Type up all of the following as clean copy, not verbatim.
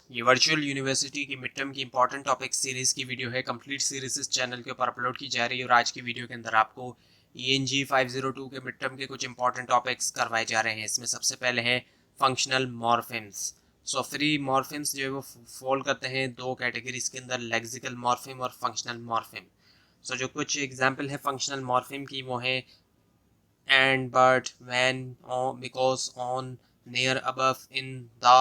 ये virtual university की mid term की इंपॉर्टेंट टॉपिक सीरीज़ की वीडियो है। कंप्लीट सीरीज इस चैनल के ऊपर अपलोड की जा रही है और आज की वीडियो के अंदर आपको ENG 502 के मिड टर्म के कुछ इंपॉर्टेंट टॉपिक्स करवाए जा रहे हैं। इसमें सबसे पहले है फंक्शनल मॉर्फिम्स। सो फ्री मॉर्फिम्स जो है वो फॉल करते हैं दो कैटेगरीज के अंदर, लेक्सिकल मॉर्फिम और फंक्शनल मॉर्फिम। सो जो कुछ एग्जाम्पल है फंक्शनल मॉर्फिम की वो है and, but, when, on, because, on, near, above, in, the,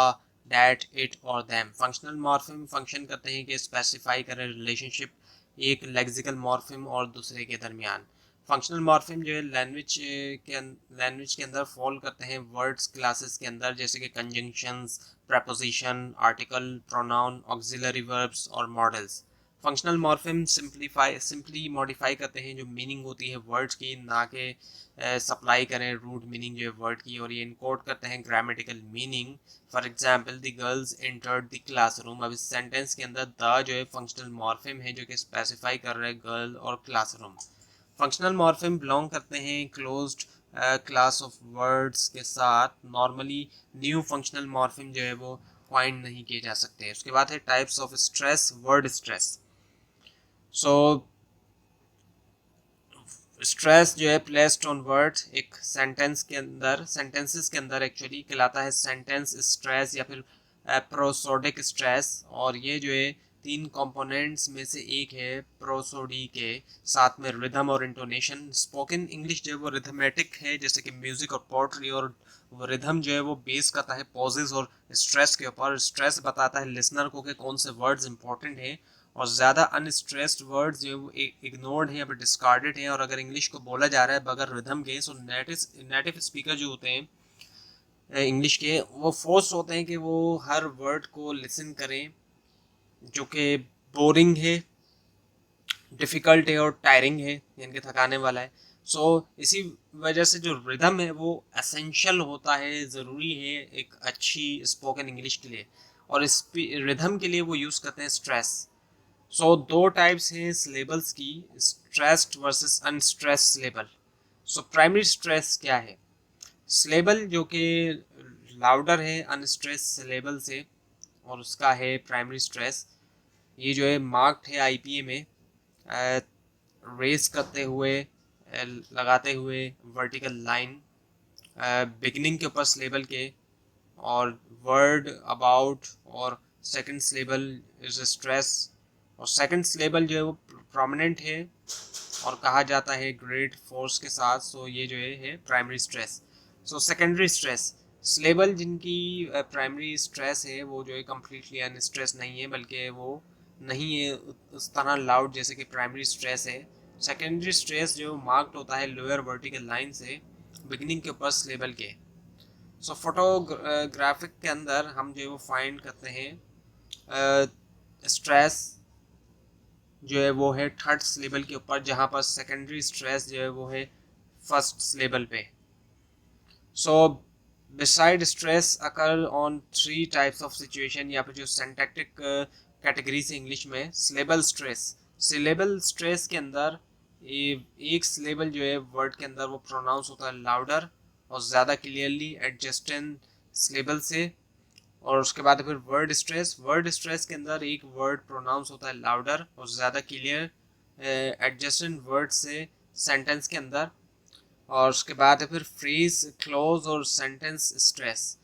that, it और them। फंक्शनल मॉर्फिम फंक्शन करते हैं कि स्पेसिफाई करें रिलेशनशिप एक लेक्सिकल मॉर्फिम और दूसरे के दरमियान। फंक्शनल मॉर्फिम जो है लैंग्वेज के अंदर फॉल करते हैं वर्ड्स क्लासेस के अंदर, जैसे कि conjunctions, preposition, article, pronoun, auxiliary verbs और modals. Functional morpheme simply modify करते हैं जो मीनिंग होती है वर्ड्स की, ना कि सप्लाई करें रूट मीनिंग जो है वर्ड की, और ये इनकोड करते हैं grammatical meaning. For example the girls entered the classroom. अब इस सेंटेंस के अंदर द जो है फंक्शनल मॉर्फिम है जो कि स्पेसिफाई कर रहे हैं गर्ल और क्लासरूम। फंक्शनल मॉर्फिम बिलोंग करते हैं क्लोज्ड क्लास ऑफ वर्ड्स के साथ। नॉर्मली न्यू फंक्शनल मॉर्फिम जो है वो क्वाइन नहीं किए जा सकते। उसके बाद है types of stress, word stress. So stress जो है प्लेस्ड ऑन वर्ड एक सेंटेंस के अंदर, सेंटेंसेस के अंदर एक्चुअली कहलाता है सेंटेंस स्ट्रेस या फिर प्रोसोडिक स्ट्रेस। और ये जो है तीन कंपोनेंट्स में से एक है प्रोसोडी के, साथ में रिदम और इंटोनेशन। स्पोकन इंग्लिश जो है वो रिथमेटिक है जैसे कि म्यूजिक और पोट्री, और रिदम जो है वो बेस करता है पॉजेज और स्ट्रेस के ऊपर। स्ट्रेस बताता है लिसनर को कि कौन से वर्ड्स इंपॉर्टेंट हैं, और ज़्यादा अनस्ट्रेस्ड वर्ड्स जो वो इग्नोर्ड हैं या फिर डिस्कार्डेड हैं। और अगर इंग्लिश को बोला जा रहा है बगैर रिदम के, सो नेटिव स्पीकर जो होते हैं इंग्लिश के, वो फोर्स होते हैं कि वो हर वर्ड को लिसन करें, जो कि बोरिंग है, डिफ़िकल्ट है और टायरिंग है, यानी कि थकाने वाला है। सो इसी वजह से जो रिदम है वो एसेंशियल होता है, ज़रूरी है एक अच्छी स्पोकन इंग्लिश के लिए, और इस रिदम के लिए वो यूज़ करते हैं स्ट्रेस। सो दो टाइप्स हैं सिलेबल्स की, stressed versus unstressed syllable. So primary stress क्या है? सिलेबल जो कि लाउडर है अनस्ट्रेस्ड सिलेबल से, और उसका है प्राइमरी स्ट्रेस। ये जो है मार्क्ड है आईपीए में, रेस करते हुए, लगाते हुए वर्टिकल लाइन बिगिनिंग के ऊपर सिलेबल के, और वर्ड अबाउट और सेकंड सिलेबल इज स्ट्रेस। और सेकंड सिलेबल जो है वो प्रोमिनेंट है और कहा जाता है ग्रेट फोर्स के साथ। सो ये जो है primary stress. So secondary stress, syllable जिनकी प्राइमरी स्ट्रेस है वो जो है कम्प्लीटली अनस्ट्रेस नहीं है, बल्कि वो नहीं है उस तरह लाउड जैसे कि प्राइमरी स्ट्रेस है। सेकेंडरी स्ट्रेस जो मार्क्ड होता है लोअर वर्टिकल लाइन से बिगिनिंग के ऊपर सिलेबल के। सो फोटोग्राफिक के अंदर हम जो है वो फाइंड करते हैं स्ट्रेस जो है वो है थर्ड सिलेबल के ऊपर, जहाँ पर सेकेंडरी स्ट्रेस जो है वो है फर्स्ट सिलेबल पे। So beside stress occur on three types of situation, या फिर जो सिंटैक्टिक कैटेगरी से इंग्लिश में सिलेबल स्ट्रेस। सिलेबल स्ट्रेस के अंदर एक सिलेबल जो है वर्ड के अंदर वो प्रोनाउंस होता है लाउडर और ज़्यादा क्लियरली एडजस्टेंट सिलेबल से। और उसके बाद फिर वर्ड स्ट्रेस, वर्ड स्ट्रेस के अंदर एक वर्ड प्रोनाउंस होता है लाउडर और ज़्यादा क्लियर एडजस्टेंट वर्ड से सेंटेंस के अंदर। और उसके बाद है फिर फ्रेज, क्लोज और सेंटेंस स्ट्रेस।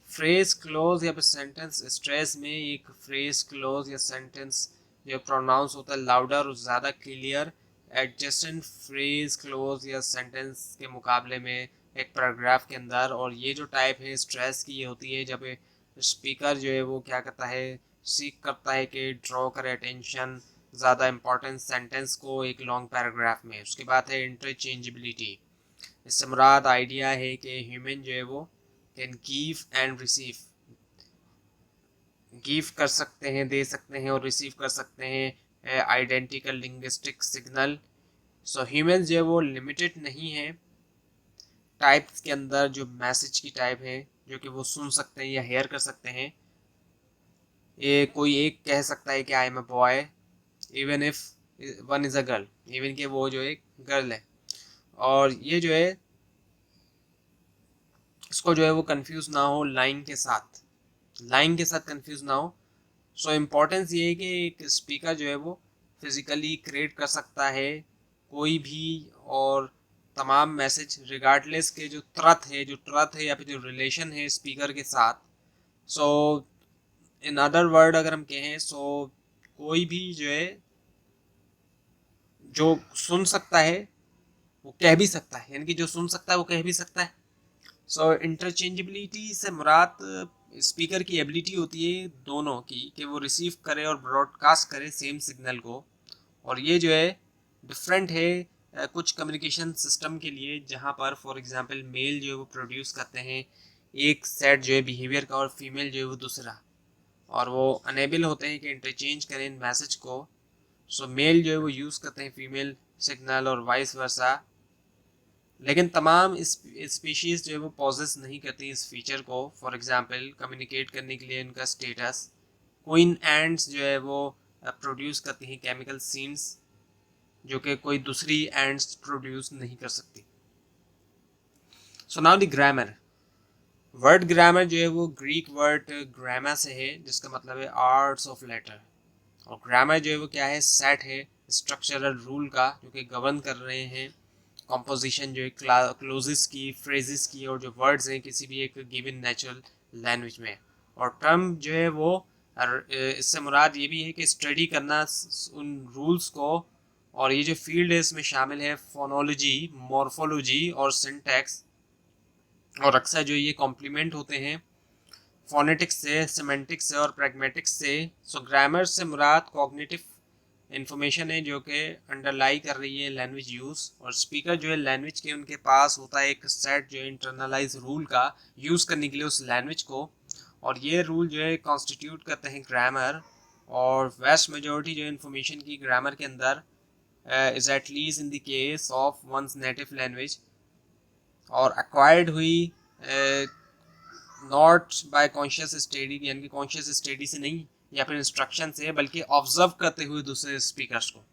फ्रेज, क्लोज या फिर सेंटेंस स्ट्रेस में एक फ्रेज, क्लोज या सेंटेंस जो प्रोनाउंस होता है लाउडर और ज़्यादा क्लियर एडजस्टेंट फ्रेज, क्लोज या सेंटेंस के मुकाबले में एक पैराग्राफ के अंदर। और ये जो टाइप है स्ट्रेस की ये होती है जब स्पीकर जो है वो क्या करता है, सीख करता है कि ड्रॉ करे अटेंशन ज़्यादा इंपॉर्टेंट सेंटेंस को एक लॉन्ग पैराग्राफ में। उसके बाद है इंटरचेंजेबिलिटी। इससे मुराद आइडिया है कि ह्यूमन जो है वो can give and receive, give कर सकते हैं, दे सकते हैं, और रिसीव कर सकते हैं identical linguistic signal. So human जो है वो लिमिटेड नहीं है टाइप्स के अंदर, जो मैसेज की टाइप है जो कि वो सुन सकते हैं या हेयर कर सकते हैं। ये कोई एक कह सकता है कि I am a boy even if one is a girl, even कि वो जो एक गर्ल है। और ये जो है इसको जो है वो कंफ्यूज ना हो लाइन के साथ, लाइन के साथ कंफ्यूज ना हो। सो इम्पोर्टेंस ये है कि एक स्पीकर जो है वो फिज़िकली क्रिएट कर सकता है कोई भी और तमाम मैसेज रिगार्डलेस के जो ट्रथ है या फिर जो रिलेशन है स्पीकर के साथ। सो इन अदर वर्ड अगर हम कहें कोई भी जो है जो सुन सकता है वो कह भी सकता है, यानी कि जो सुन सकता है वो कह भी सकता है। सो इंटरचेंजेबिलिटी से मुराद स्पीकर की एबिलिटी होती है दोनों की कि वो रिसीव करे और ब्रॉडकास्ट करे सेम सिग्नल को। और ये जो है डिफरेंट है कुछ कम्युनिकेशन सिस्टम के लिए, जहाँ पर फॉर एग्जांपल मेल जो है वो प्रोड्यूस करते हैं एक सेट जो है बिहेवियर का और फीमेल जो है वो दूसरा, और वो अनेबल होते हैं कि इंटरचेंज करें इन मैसेज को। सो मेल जो है वो यूज़ करते हैं फीमेल सिग्नल और वाइस वर्सा, लेकिन तमाम स्पीशीज़ जो है वो पॉजेस नहीं करती इस फीचर को। फॉर एग्जांपल कम्युनिकेट करने के लिए इनका स्टेटस, क्वीन एंड्स जो है वो प्रोड्यूस करती हैं केमिकल सीन्स जो कि कोई दूसरी एंड्स प्रोड्यूस नहीं कर सकती। So now the grammar. Word grammar जो है वो ग्रीक वर्ड ग्रामा से है, जिसका मतलब है आर्ट्स ऑफ लेटर। और ग्रामर जो है वो क्या है, सेट है स्ट्रक्चरल रूल का जो कि गवर्न कर रहे हैं कंपोजिशन जो है क्लोजेस की, फ्रेजेस की और जो वर्ड्स हैं किसी भी एक गिवन नेचुरल लैंग्वेज में। और टर्म जो है वो इससे मुराद ये भी है कि स्टडी करना उन रूल्स को, और ये जो फील्ड है इसमें शामिल है फोनोलॉजी, मॉर्फोलॉजी और सिंटैक्स, और अक्सर जो ये कॉम्प्लीमेंट होते हैं फोनेटिक्स से, सिमेंटिक्स से और प्रैग्मेटिक्स से। सो ग्रामर से मुराद कॉग्निटिव इन्फॉर्मेशन है जो कि अंडरलाई कर रही है लैंग्वेज यूज़, और स्पीकर जो है लैंग्वेज के उनके पास होता है एक सेट जो है इंटरनलाइज रूल का यूज़ करने के लिए उस लैंग्वेज को, और ये रूल जो है कॉन्स्टिट्यूट करते हैं ग्रामर। और वेस्ट मेजॉरिटी जो इन्फॉर्मेशन की ग्रामर के अंदर is at least in the case of one's native language, और एक्वायर्ड हुई नॉट बाय कॉन्शियस स्टडी, यानी कि कॉन्शियस स्टडी से नहीं या फिर इंस्ट्रक्शन से, बल्कि ऑब्जर्व करते हुए दूसरे स्पीकर्स को।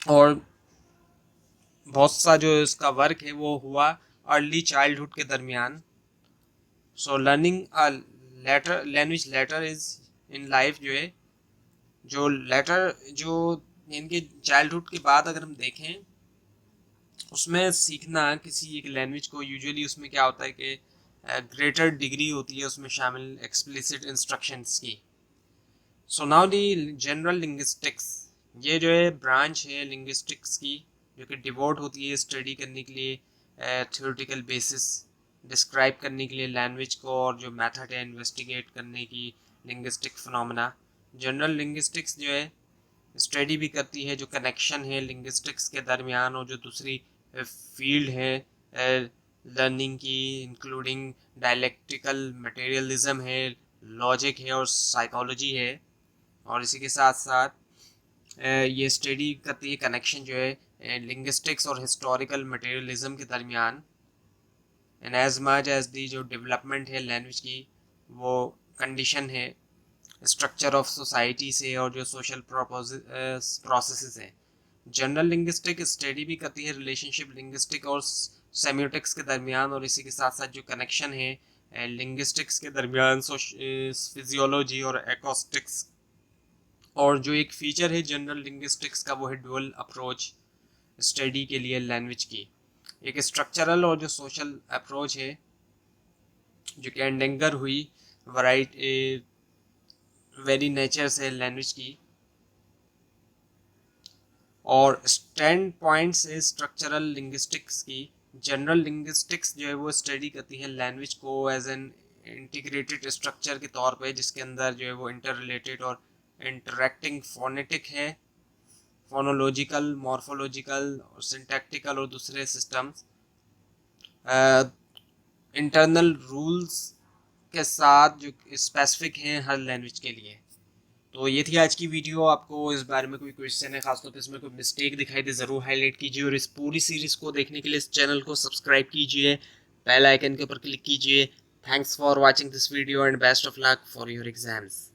और बहुत सा जो इसका वर्क है वो हुआ अर्ली चाइल्डहुड के दरमियान। So learning later language later is in life जो है, जो लेटर जो इनके चाइल्डहुड के बाद अगर हम देखें उसमें सीखना किसी एक लैंग्वेज को, यूजुअली उसमें क्या होता है कि ग्रेटर डिग्री होती है उसमें शामिल एक्सप्लिसिट इंस्ट्रक्शंस की। So now the general linguistics, ये जो है ब्रांच है लिंग्विस्टिक्स की जो कि डिवोट होती है स्टडी करने के लिए थ्योरेटिकल बेसिस डिस्क्राइब करने के लिए लैंग्वेज को, और जो मेथड है इन्वेस्टिगेट करने की लिंग्विस्टिक फिनोमेना। जनरल लिंग्विस्टिक्स जो है स्टडी भी करती है जो कनेक्शन है लिंग्विस्टिक्स के दरमियान और जो दूसरी फील्ड है लर्निंग की, इंक्लूडिंग डायलेक्टिकल मटेरियलिज्म है, लॉजिक है और साइकोलॉजी है। और इसी के साथ साथ ये स्टडी करती है कनेक्शन जो है लिंग्विस्टिक्स और हिस्टोरिकल मटेरियलिज्म के दरमियान, and as much as the जो डेवलपमेंट है लैंग्वेज की वो कंडीशन है स्ट्रक्चर ऑफ सोसाइटी से और जो सोशल प्रोसेसेस हैं। जनरल लिंग्विस्टिक स्टडी भी करती है रिलेशनशिप लिंग्विस्टिक और सेमियोटिक्स के दरमियान, और इसी के साथ साथ जो कनेक्शन है लिंग्विस्टिक्स के दरमियान फिजियोलॉजी और एकॉस्टिक्स। और जो एक फीचर है जनरल लिंग्विस्टिक्स का वो है डुअल अप्रोच स्टडी के लिए लैंग्वेज की, एक स्ट्रक्चरल और जो सोशल अप्रोच है जो कि एंडेंगर हुई वैरायटी वेरी नेचर से लैंग्वेज की, और स्टैंड पॉइंट्स है स्ट्रक्चरल लिंग्विस्टिक्स की। जनरल लिंग्विस्टिक्स जो है वो स्टडी करती है लैंग्वेज को एज एन इंटीग्रेटेड स्ट्रक्चर के तौर पे, जिसके अंदर जो है वो इंटर रिलेटेड और इंटरेक्टिंग फोनेटिक है, फोनोलॉजिकल, मॉर्फोलॉजिकल और सिंटैक्टिकल और दूसरे सिस्टम्स इंटरनल रूल्स के साथ जो स्पेसिफिक हैं हर लैंग्वेज के लिए। तो ये थी आज की वीडियो। आपको इस बारे में कोई क्वेश्चन है, खासतौर पे इसमें कोई मिस्टेक दिखाई दे ज़रूर हाईलाइट कीजिए, और इस पूरी सीरीज़ को देखने के लिए इस चैनल को सब्सक्राइब कीजिए, बेल आइकन के ऊपर क्लिक कीजिए। Thanks for watching this video and best of luck for your exams.